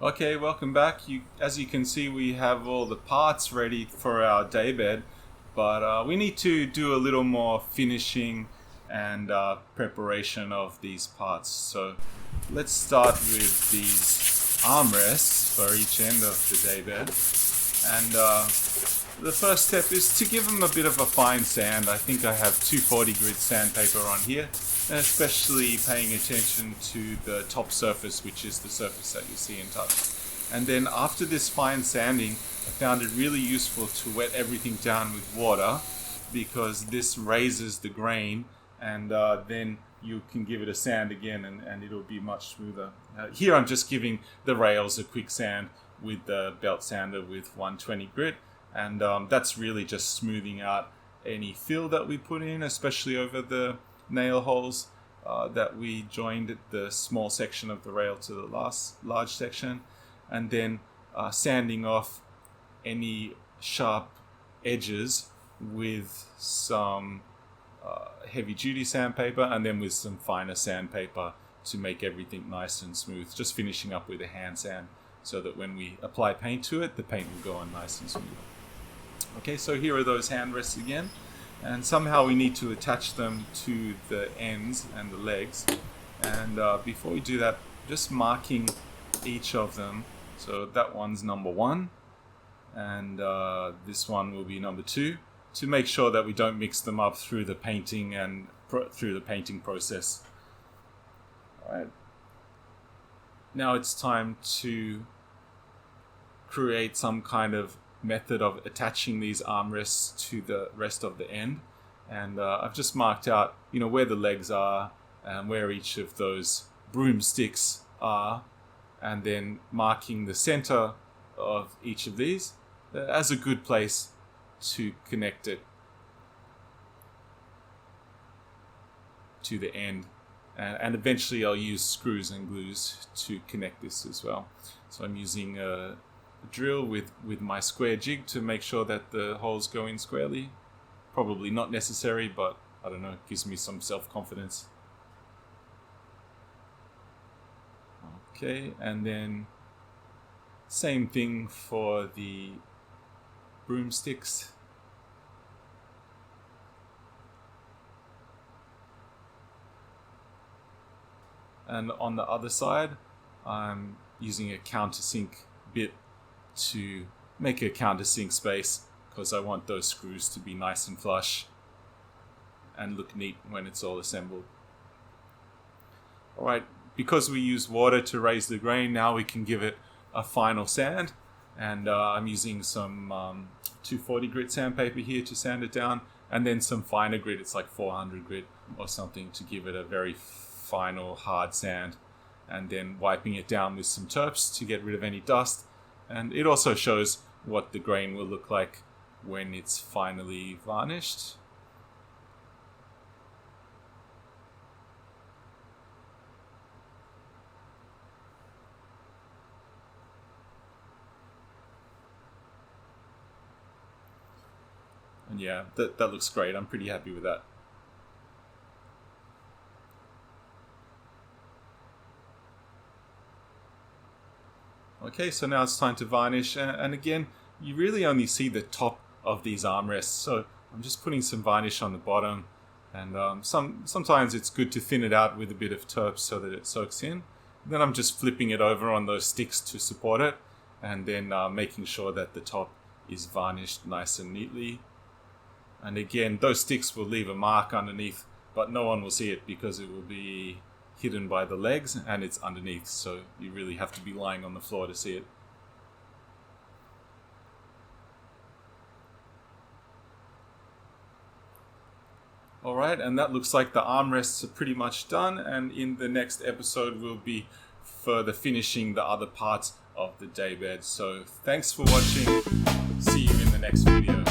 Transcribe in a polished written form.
Okay, welcome back. As you can see, we have all the parts ready for our daybed, but we need to do a little more finishing and preparation of these parts. So let's start with these armrests for each end of the daybed. And the first step is to give them a bit of a fine sand. I think I have 240 grit sandpaper on here, and especially paying attention to the top surface, which is the surface that you see in touch. And then after this fine sanding, I found it really useful to wet everything down with water, because this raises the grain, and then you can give it a sand again and it'll be much smoother. Here I'm just giving the rails a quick sand with the belt sander with 120 grit, and that's really just smoothing out any fill that we put in, especially over the nail holes that we joined at the small section of the rail to the last large section, and then sanding off any sharp edges with some heavy duty sandpaper, and then with some finer sandpaper to make everything nice and smooth, just finishing up with a hand sand so that when we apply paint to it, the paint will go on nice and smooth. Okay, so here are those hand rests again. And somehow we need to attach them to the ends and the legs. And before we do that, just marking each of them. So that one's number 1, and this one will be number 2, to make sure that we don't mix them up through the painting and through the painting process. All right. Now it's time to create some kind of method of attaching these armrests to the rest of the end, and I've just marked out where the legs are and where each of those broomsticks are, and then marking the center of each of these as a good place to connect it to the end, and eventually I'll use screws and glues to connect this as well. So I'm using a drill with my square jig to make sure that the holes go in squarely. Probably not necessary, but I don't know, it gives me some self-confidence. Okay, and then same thing for the broomsticks. And on the other side, I'm using a countersink bit to make a countersink space, because I want those screws to be nice and flush and look neat when it's all assembled. Alright, because we use water to raise the grain, now we can give it a final sand, and I'm using some 240 grit sandpaper here to sand it down, and then some finer grit, it's like 400 grit or something, to give it a very final hard sand, and then wiping it down with some turps to get rid of any dust. And it also shows what the grain will look like when it's finally varnished. And yeah, that looks great. I'm pretty happy with that. Okay, so now it's time to varnish, and again, you really only see the top of these armrests, so I'm just putting some varnish on the bottom, and sometimes it's good to thin it out with a bit of turps so that it soaks in. Then I'm just flipping it over on those sticks to support it, and then making sure that the top is varnished nice and neatly. And again, those sticks will leave a mark underneath, but no one will see it because it will be hidden by the legs and it's underneath, so you really have to be lying on the floor to see it. Alright, and that looks like the armrests are pretty much done, and in the next episode we'll be further finishing the other parts of the daybed. So thanks for watching, see you in the next video.